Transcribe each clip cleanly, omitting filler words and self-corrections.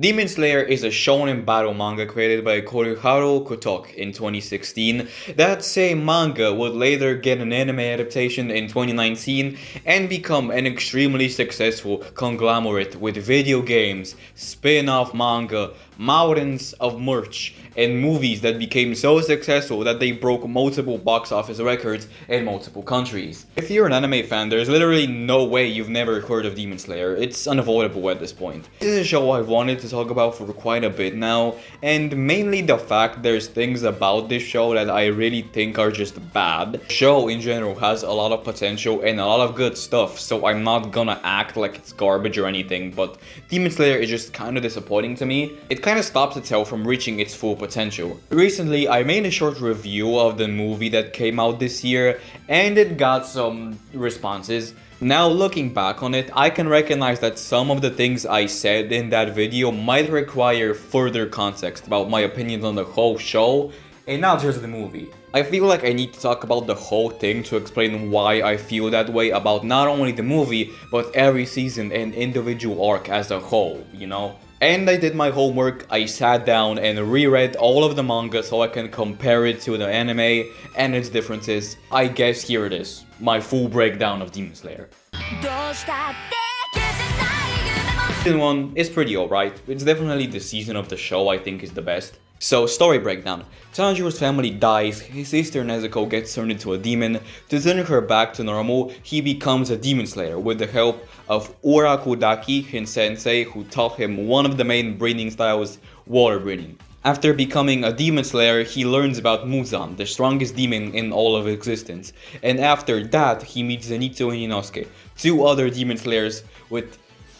Demon Slayer is a shonen battle manga created by Koruharu Kotok in 2016. That same manga would later get an anime adaptation in 2019 and become an extremely successful conglomerate with video games, spin-off manga, mountains of merch, and movies that became so successful that they broke multiple box office records in multiple countries. If you're an anime fan, there's literally no way you've never heard of Demon Slayer. It's unavoidable at this point. This is a show I've wanted to talk about for quite a bit now, and mainly the fact there's things about this show that I really think are just bad. The show in general has a lot of potential and a lot of good stuff, so I'm not gonna act like it's garbage or anything, but Demon Slayer is just kinda disappointing to me. It kinda stops itself from reaching its full potential. Recently, I made a short review of the movie that came out this year, and it got some responses. Now looking back on it, I can recognize that some of the things I said in that video might require further context about my opinions on the whole show, and not just the movie. I feel like I need to talk about the whole thing to explain why I feel that way about not only the movie, but every season and individual arc as a whole, you know? And I did my homework. I sat down and reread all of the manga so I can compare it to the anime and its differences. I guess here it is, my full breakdown of Demon Slayer. Season 1 is pretty alright. It's definitely the season of the show I think is the best. So, story breakdown. Tanjiro's family dies, his sister Nezuko gets turned into a demon. To turn her back to normal, he becomes a demon slayer with the help of Urakudaki, his sensei, who taught him one of the main breathing styles, water breathing. After becoming a demon slayer, he learns about Muzan, the strongest demon in all of existence. And after that, he meets Zenitsu and Inosuke, two other demon slayers with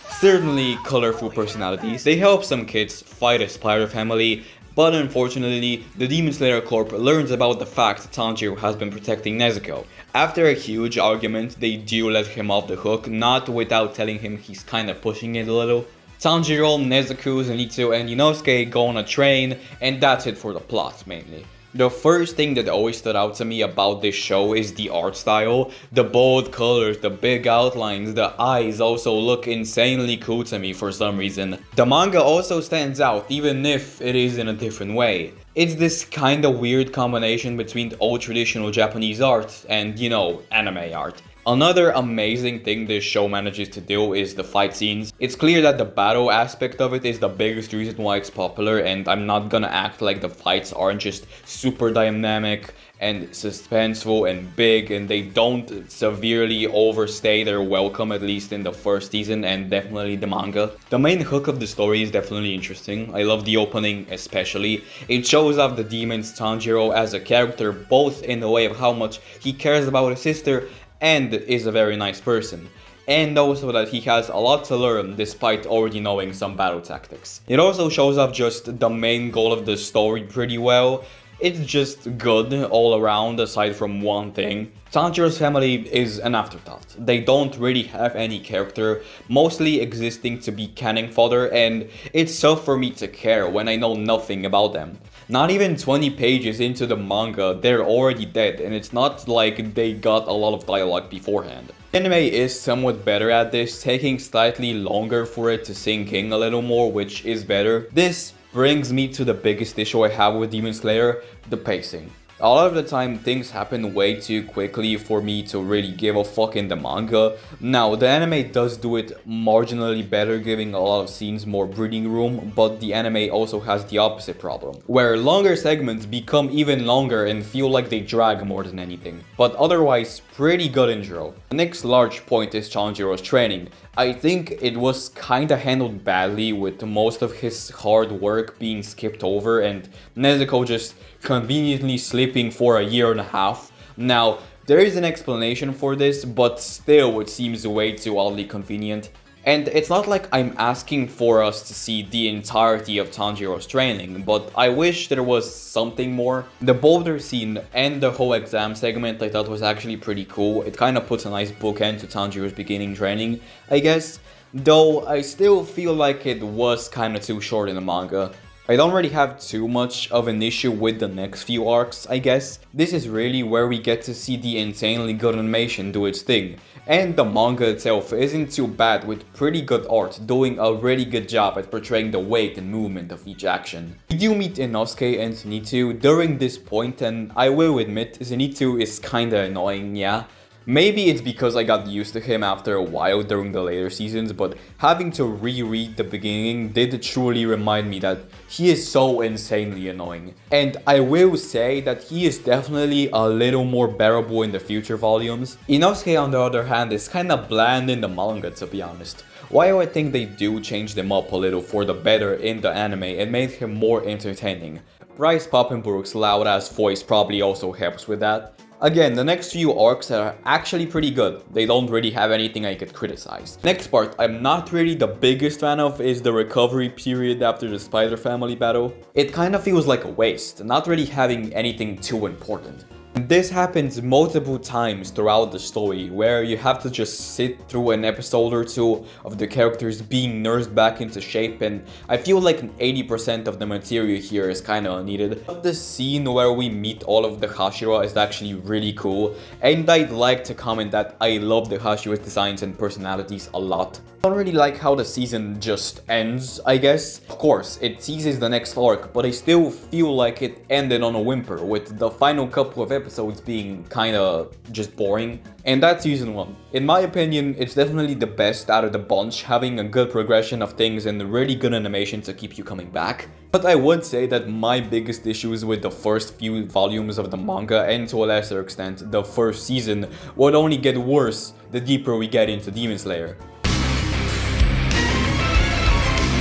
certainly colorful personalities. They help some kids fight a spider family, but unfortunately, the Demon Slayer Corp learns about the fact Tanjiro has been protecting Nezuko. After a huge argument, they do let him off the hook, not without telling him he's kinda pushing it a little. Tanjiro, Nezuko, Zenitsu, and Inosuke go on a train, and that's it for the plot, mainly. The first thing that always stood out to me about this show is the art style. The bold colors, the big outlines, the eyes also look insanely cool to me for some reason. The manga also stands out, even if it is in a different way. It's this kinda weird combination between old traditional Japanese art and, you know, anime art. Another amazing thing this show manages to do is the fight scenes. It's clear that the battle aspect of it is the biggest reason why it's popular, and I'm not gonna act like the fights aren't just super dynamic and suspenseful and big, and they don't severely overstay their welcome, at least in the first season and definitely the manga. The main hook of the story is definitely interesting. I love the opening especially. It shows off the demon's Tanjiro as a character, both in the way of how much he cares about his sister and is a very nice person, and also that he has a lot to learn despite already knowing some battle tactics. It also shows off just the main goal of the story pretty well. It's just good all around aside from one thing. Tanjiro's family is an afterthought. They don't really have any character, mostly existing to be cannon fodder, and it's tough for me to care when I know nothing about them. Not even 20 pages into the manga, they're already dead, and it's not like they got a lot of dialogue beforehand. Anime is somewhat better at this, taking slightly longer for it to sink in a little more, which is better. This brings me to the biggest issue I have with Demon Slayer, the pacing. A lot of the time things happen way too quickly for me to really give a fuck in the manga. Now, the anime does do it marginally better, giving a lot of scenes more breathing room, but the anime also has the opposite problem, where longer segments become even longer and feel like they drag more than anything. But otherwise, pretty good intro. The next large point is Tanjiro's training. I think it was kinda handled badly, with most of his hard work being skipped over and Nezuko just conveniently sleeping for a year and a half. Now, there is an explanation for this, but still it seems way too oddly convenient. And it's not like I'm asking for us to see the entirety of Tanjiro's training, but I wish there was something more. The boulder scene and the whole exam segment I thought was actually pretty cool. It kind of puts a nice bookend to Tanjiro's beginning training, I guess. Though I still feel like it was kind of too short in the manga. I don't really have too much of an issue with the next few arcs, I guess. This is really where we get to see the insanely good animation do its thing. And the manga itself isn't too bad, with pretty good art doing a really good job at portraying the weight and movement of each action. We do meet Inosuke and Zenitsu during this point, and I will admit Zenitsu is kinda annoying, yeah. Maybe it's because I got used to him after a while during the later seasons, but having to reread the beginning did truly remind me that he is so insanely annoying. And I will say that he is definitely a little more bearable in the future volumes. Inosuke, on the other hand, is kinda bland in the manga, to be honest. While I think they do change them up a little for the better in the anime and made him more entertaining. Bryce Papenbrook's loud ass voice probably also helps with that. Again, the next few arcs are actually pretty good. They don't really have anything I could criticize. Next part I'm not really the biggest fan of is the recovery period after the Spider Family battle. It kind of feels like a waste, not really having anything too important. This happens multiple times throughout the story, where you have to just sit through an episode or two of the characters being nursed back into shape, and I feel like 80% of the material here is kinda unneeded. But the scene where we meet all of the Hashira is actually really cool, and I'd like to comment that I love the Hashira's designs and personalities a lot. I don't really like how the season just ends, I guess. Of course, it teases the next arc, but I still feel like it ended on a whimper, with the final couple of episodes being kinda just boring. And that's season 1. In my opinion, it's definitely the best out of the bunch, having a good progression of things and really good animation to keep you coming back. But I would say that my biggest issues with the first few volumes of the manga, and to a lesser extent the first season, would only get worse the deeper we get into Demon Slayer.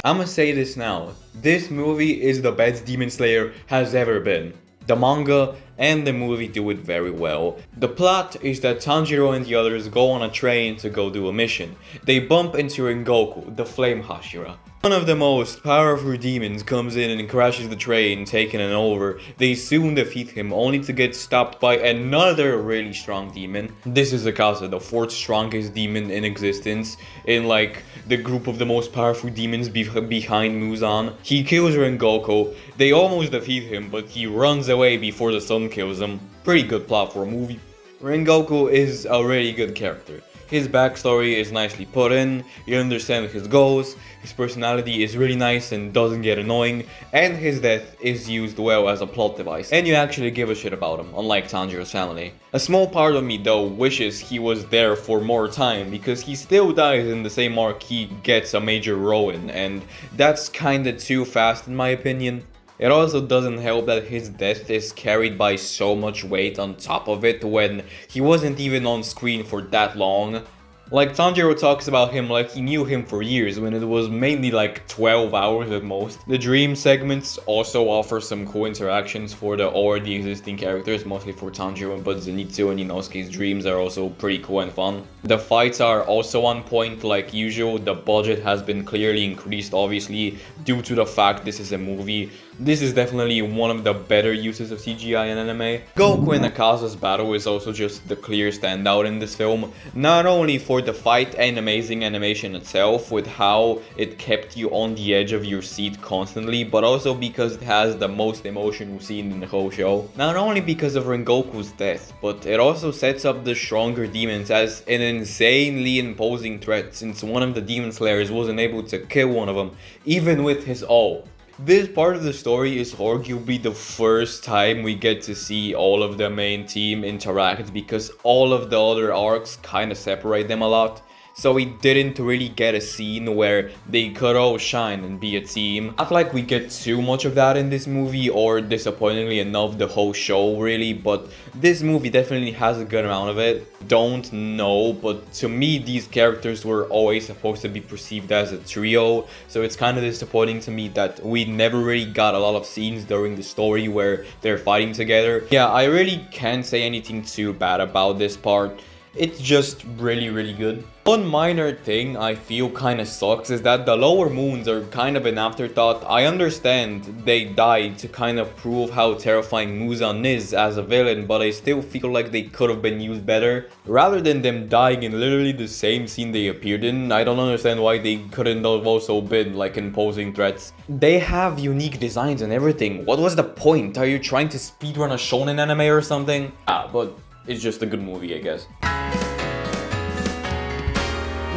I'ma say this now, this movie is the best Demon Slayer has ever been. The manga and the movie do it very well. The plot is that Tanjiro and the others go on a train to go do a mission. They bump into Rengoku, the Flame Hashira. One of the most powerful demons comes in and crashes the train, taking it over. They soon defeat him, only to get stopped by another really strong demon. This is Akasa, the 4th strongest demon in existence, in like the group of the most powerful demons behind Muzan. He kills Rengoku, they almost defeat him, but he runs away before the sun kills him. Pretty good plot for a movie. Rengoku is a really good character. His backstory is nicely put in, you understand his goals, his personality is really nice and doesn't get annoying, and his death is used well as a plot device, and you actually give a shit about him, unlike Tanjiro's family. A small part of me though wishes he was there for more time, because he still dies in the same arc he gets a major role in, and that's kinda too fast in my opinion. It also doesn't help that his death is carried by so much weight on top of it when he wasn't even on screen for that long. Like, Tanjiro talks about him like he knew him for years, when it was mainly like 12 hours at most. The dream segments also offer some cool interactions for the already existing characters, mostly for Tanjiro, but Zenitsu and Inosuke's dreams are also pretty cool and fun. The fights are also on point like usual. The budget has been clearly increased, obviously, due to the fact this is a movie. This is definitely one of the better uses of CGI in anime. Goku and Akasa's battle is also just the clear standout in this film, not only for the fight and amazing animation itself with how it kept you on the edge of your seat constantly, but also because it has the most emotional scene in the whole show. Not only because of Rengoku's death, but it also sets up the stronger demons as an insanely imposing threat, since one of the demon slayers wasn't able to kill one of them, even with his all. This part of the story is arguably the first time we get to see all of the main team interact, because all of the other arcs kind of separate them a lot. So we didn't really get a scene where they could all shine and be a team. Not like we get too much of that in this movie, or disappointingly enough the whole show really, but this movie definitely has a good amount of it. Don't know, but to me these characters were always supposed to be perceived as a trio, so it's kind of disappointing to me that we never really got a lot of scenes during the story where they're fighting together. Yeah, I really can't say anything too bad about this part. It's just really good. One minor thing I feel kinda sucks is that the lower moons are kind of an afterthought. I understand they died to kind of prove how terrifying Muzan is as a villain, but I still feel like they could have been used better. Rather than them dying in literally the same scene they appeared in, I don't understand why they couldn't have also been like imposing threats. They have unique designs and everything. What was the point? Are you trying to speedrun a shonen anime or something? But it's just a good movie, I guess.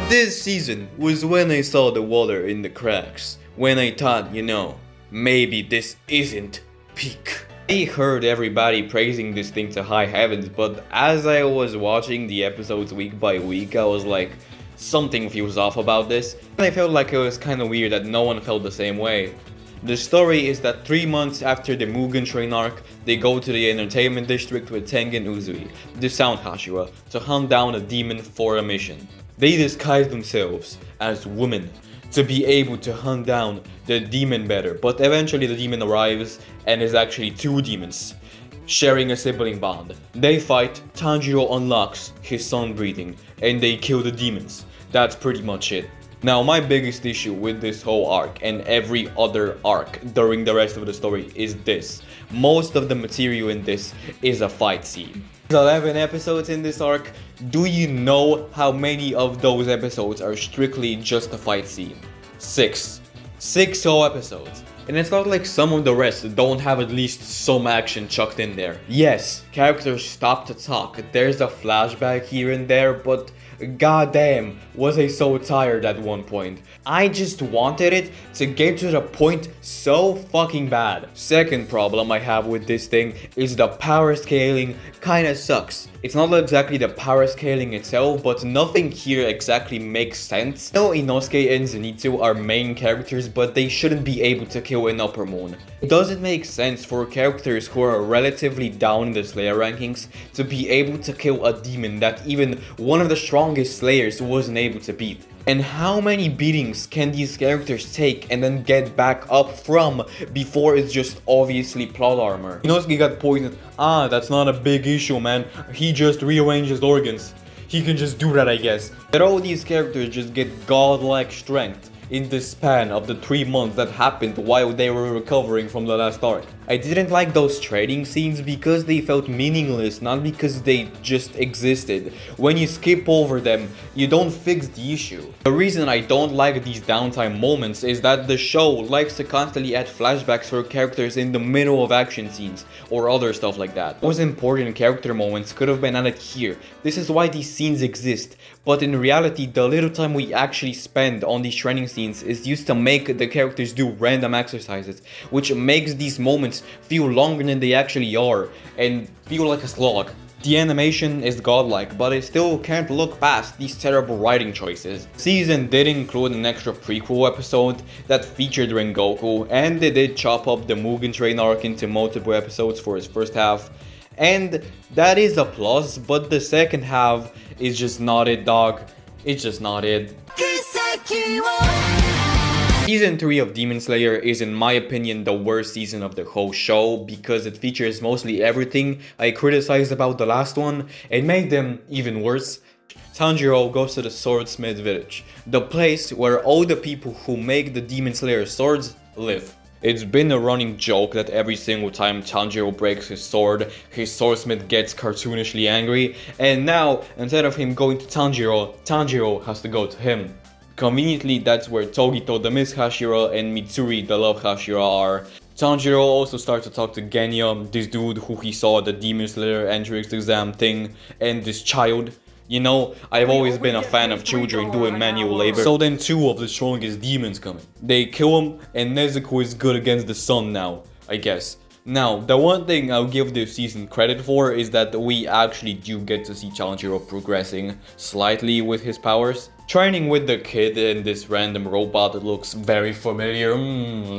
This season was when I saw the water in the cracks, when I thought, maybe this isn't peak. I heard everybody praising this thing to high heavens, but as I was watching the episodes week by week, I was like, something feels off about this, and I felt like it was kinda weird that no one felt the same way. The story is that 3 months after the Mugen Train arc, they go to the entertainment district with Tengen Uzui, the Sound Hashira, to hunt down a demon for a mission. They disguise themselves as women to be able to hunt down the demon better, but eventually the demon arrives and is actually 2 demons, sharing a sibling bond. They fight, Tanjiro unlocks his sun breathing, and they kill the demons. That's pretty much it. Now, my biggest issue with this whole arc and every other arc during the rest of the story is this. Most of the material in this is a fight scene. 11 episodes in this arc. Do you know how many of those episodes are strictly just a fight scene? 6. 6 whole episodes. And it's not like some of the rest don't have at least some action chucked in there. Yes, characters stop to talk, there's a flashback here and there, but goddamn, was I so tired at one point. I just wanted it to get to the point so fucking bad. Second problem I have with this thing is the power scaling kinda sucks. It's not exactly the power scaling itself, but nothing here exactly makes sense. I know Inosuke and Zenitsu are main characters, but they shouldn't be able to kill an upper moon. It doesn't make sense for characters who are relatively down in the Slayer rankings to be able to kill a demon that even one of the strongest Slayers wasn't able to beat. And how many beatings can these characters take and then get back up from before it's just obviously plot armor? Inosuke got poisoned. That's not a big issue, man. He just rearranged his organs. He can just do that, I guess. But all these characters just get godlike strength in the span of the 3 months that happened while they were recovering from the last arc. I didn't like those training scenes because they felt meaningless, not because they just existed. When you skip over them, you don't fix the issue. The reason I don't like these downtime moments is that the show likes to constantly add flashbacks for characters in the middle of action scenes or other stuff like that. Those important character moments could have been added here. This is why these scenes exist. But in reality, the little time we actually spend on these training scenes is used to make the characters do random exercises, which makes these moments feel longer than they actually are and feel like a slog. The animation is godlike, but I still can't look past these terrible writing choices. Season did include an extra prequel episode that featured Rengoku, and they did chop up the Mugen Train arc into multiple episodes for its first half. And that is a plus, but the second half is just not it, dog. It's just not it. Season 3 of Demon Slayer is in my opinion the worst season of the whole show because it features mostly everything I criticized about the last one and made them even worse. Tanjiro goes to the Swordsmith Village, the place where all the people who make the Demon Slayer swords live. It's been a running joke that every single time Tanjiro breaks his swordsmith gets cartoonishly angry, and now, instead of him going to Tanjiro, Tanjiro has to go to him. Conveniently, that's where Togito the Miss Hashira and Mitsuri the Love Hashira are. Tanjiro also starts to talk to Genya, this dude who he saw at the Demon Slayer entrance exam thing, and this child. You know, I've always been a fan of children doing manual labor. So then 2 of the strongest demons come in. They kill him, and Nezuko is good against the sun now, I guess. Now, the one thing I'll give this season credit for is that we actually do get to see Tanjiro progressing slightly with his powers. Training with the kid and this random robot that looks very familiar,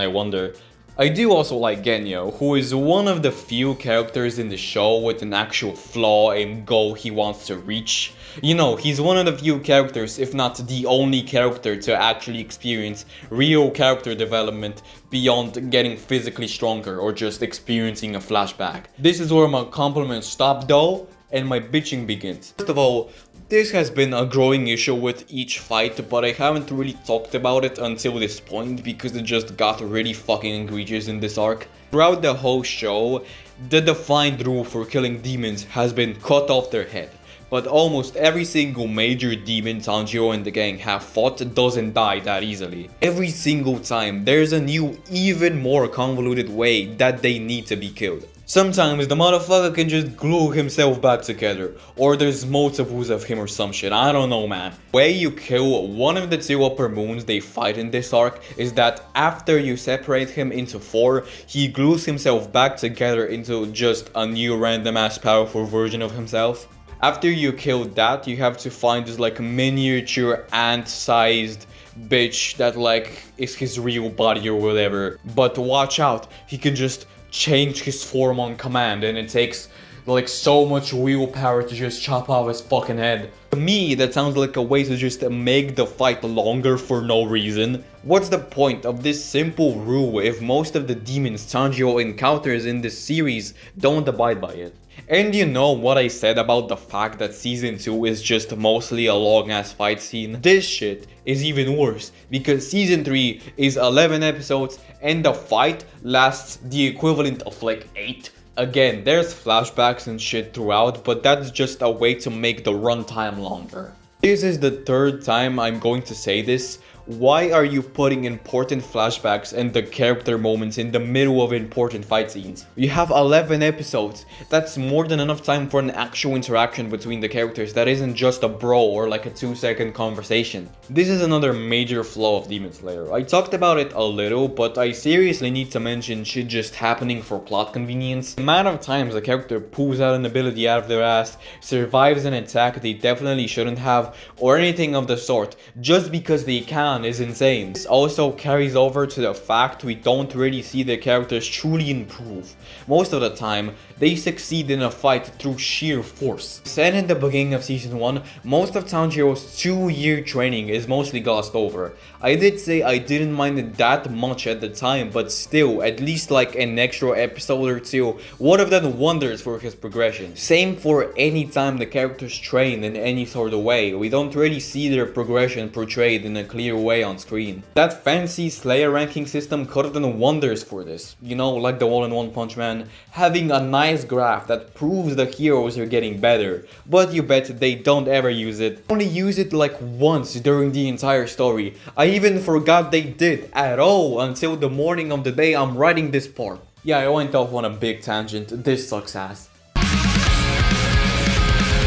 I wonder. I do also like Genya, who is one of the few characters in the show with an actual flaw and goal he wants to reach. You know, he's one of the few characters, if not the only character, to actually experience real character development beyond getting physically stronger or just experiencing a flashback. This is where my compliments stop though, and my bitching begins. First of all, this has been a growing issue with each fight, but I haven't really talked about it until this point because it just got really fucking egregious in this arc. Throughout the whole show, the defined rule for killing demons has been cut off their head. But almost every single major demon Tanjiro and the gang have fought doesn't die that easily. Every single time there's a new, even more convoluted way that they need to be killed. Sometimes the motherfucker can just glue himself back together, or there's multiples of him or some shit, I don't know, man. The way you kill one of the two upper moons they fight in this arc is that after you separate him into 4, he glues himself back together into just a new random ass powerful version of himself. After you kill that, you have to find this like miniature ant-sized bitch that like is his real body or whatever. But watch out, he can just change his form on command, and it takes like so much willpower to just chop off his fucking head. To me, that sounds like a way to just make the fight longer for no reason. What's the point of this simple rule if most of the demons Tanjiro encounters in this series don't abide by it? And you know what I said about the fact that season 2 is just mostly a long ass fight scene? This shit is even worse, because season 3 is 11 episodes and the fight lasts the equivalent of like 8. Again, there's flashbacks and shit throughout, but that's just a way to make the runtime longer. This is the 3rd time I'm going to say this. Why are you putting important flashbacks and the character moments in the middle of important fight scenes? You have 11 episodes. That's more than enough time for an actual interaction between the characters that isn't just a bro or like a 2-second conversation. This is another major flaw of Demon Slayer. I talked about it a little, but I seriously need to mention shit just happening for plot convenience. The amount of times a character pulls out an ability out of their ass, survives an attack they definitely shouldn't have, or anything of the sort, just because they can, is insane. This also carries over to the fact we don't really see the characters truly improve. Most of the time, they succeed in a fight through sheer force. Said in the beginning of season 1, most of Tanjiro's 2-year training is mostly glossed over. I did say I didn't mind it that much at the time, but still, at least like an extra episode or 2 would have done wonders for his progression. Same for any time the characters train in any sort of way. We don't really see their progression portrayed in a clear way on screen. That fancy Slayer ranking system could have done wonders for this. You know, like the All-in-One Punch Man, having a nice graph that proves the heroes are getting better, but you bet they don't ever use it. Only use it like once during the entire story. I even forgot they did at all until the morning of the day I'm writing this part. Yeah, I went off on a big tangent. This sucks ass.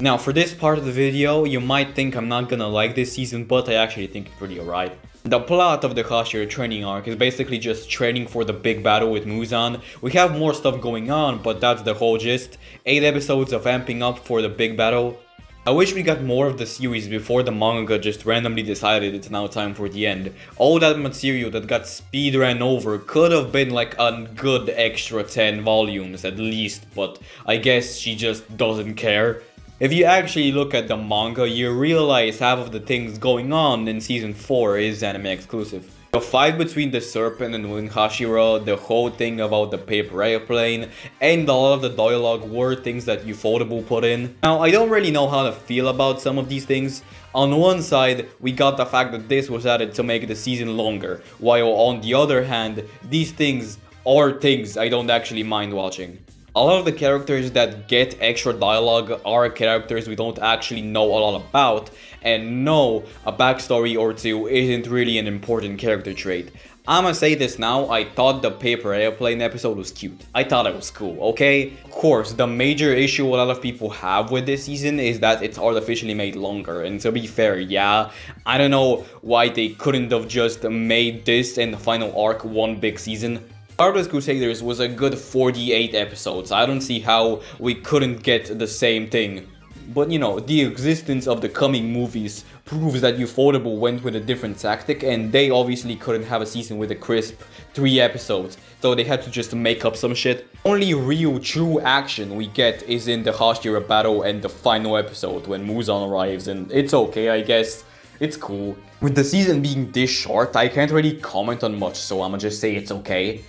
Now, for this part of the video, you might think I'm not gonna like this season, but I actually think it's pretty alright. The plot of the Hashira Training arc is basically just training for the big battle with Muzan. We have more stuff going on, but that's the whole gist. 8 episodes of amping up for the big battle. I wish we got more of the series before the manga just randomly decided it's now time for the end. All that material that got speed ran over could have been like a good extra 10 volumes at least, but I guess she just doesn't care. If you actually look at the manga, you realize half of the things going on in season 4 is anime exclusive. The fight between the Serpent and Wing Hashira, the whole thing about the paper airplane, and a lot of the dialogue were things that Ufotable put in. Now, I don't really know how to feel about some of these things. On one side, we got the fact that this was added to make the season longer, while on the other hand, these things are things I don't actually mind watching. A lot of the characters that get extra dialogue are characters we don't actually know a lot about, and no, a backstory or 2 isn't really an important character trait. I'ma say this now, I thought the paper airplane episode was cute. I thought it was cool, okay? Of course, the major issue a lot of people have with this season is that it's artificially made longer, and to be fair, yeah, I don't know why they couldn't have just made this and the final arc one big season. Stardust Crusaders was a good 48 episodes. I don't see how we couldn't get the same thing. But you know, the existence of the coming movies proves that Ufotable went with a different tactic, and they obviously couldn't have a season with a crisp 3 episodes, so they had to just make up some shit. Only real true action we get is in the Hashira battle and the final episode when Muzan arrives, and it's okay, I guess. It's cool. With the season being this short, I can't really comment on much, so I'ma just say it's okay.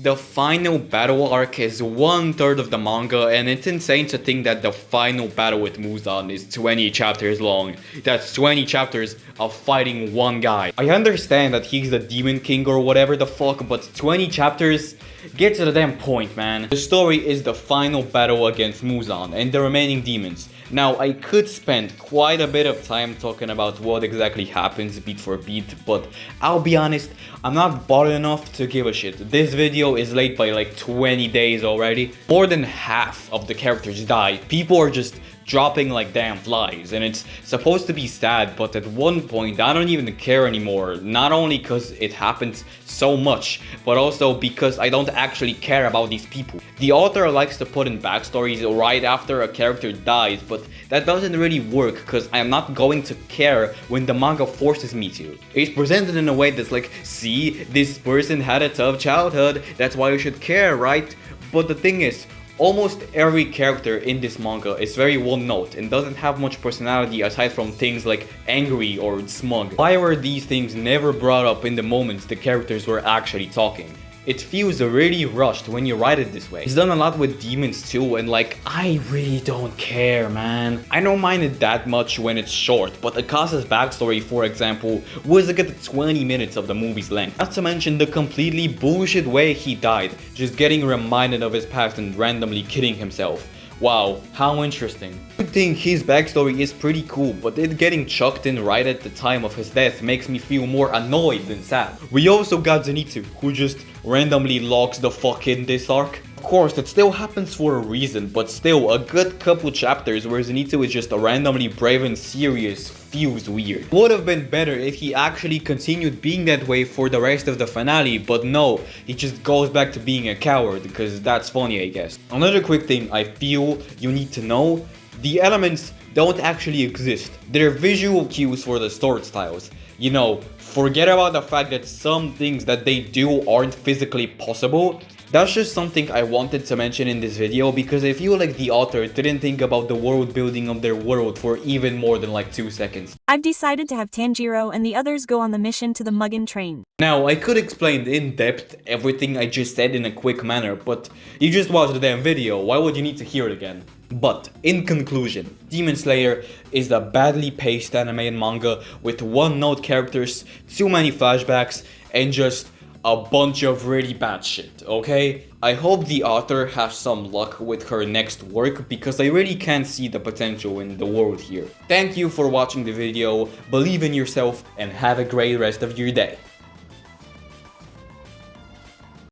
The final battle arc is 1/3 of the manga, and it's insane to think that the final battle with Muzan is 20 chapters long. That's 20 chapters of fighting one guy. I understand that he's the Demon King or whatever the fuck, but 20 chapters? Get to the damn point, man. The story is the final battle against Muzan and the remaining demons. Now, I could spend quite a bit of time talking about what exactly happens beat for beat, but I'll be honest, I'm not bothered enough to give a shit. This video is late by like 20 days already. More than half of the characters die. People are just dropping like damn flies, and it's supposed to be sad, but at one point I don't even care anymore. Not only because it happens so much, but also because I don't actually care about these people. The author likes to put in backstories right after a character dies, but that doesn't really work because I'm not going to care when the manga forces me to. It's presented in a way that's like, see, this person had a tough childhood, that's why you should care, right? But the thing is, almost every character in this manga is very one note and doesn't have much personality aside from things like angry or smug. Why were these things never brought up in the moments the characters were actually talking? It feels really rushed when you write it this way. It's done a lot with demons too, and like, I really don't care, man. I don't mind it that much when it's short, but Akasa's backstory, for example, was a good 20 minutes of the movie's length. Not to mention the completely bullshit way he died, just getting reminded of his past and randomly killing himself. Wow, how interesting. I think his backstory is pretty cool, but it getting chucked in right at the time of his death makes me feel more annoyed than sad. We also got Zenitsu, who just randomly logs the fuck in this arc. Of course, it still happens for a reason, but still, a good couple chapters where Zenitsu is just randomly brave and serious feels weird. Would have been better if he actually continued being that way for the rest of the finale, but no, he just goes back to being a coward, because that's funny, I guess. Another quick thing I feel you need to know, the elements don't actually exist. They're visual cues for the sword styles. You know, forget about the fact that some things that they do aren't physically possible. That's just something I wanted to mention in this video because I feel like the author didn't think about the world building of their world for even more than like 2 seconds. I've decided to have Tanjiro and the others go on the mission to the Mugen Train. Now, I could explain in depth everything I just said in a quick manner, but you just watched the damn video, why would you need to hear it again? But, in conclusion, Demon Slayer is a badly paced anime and manga with one-note characters, too many flashbacks, and just a bunch of really bad shit, okay? I hope the author has some luck with her next work because I really can't see the potential in the world here. Thank you for watching the video, believe in yourself, and have a great rest of your day.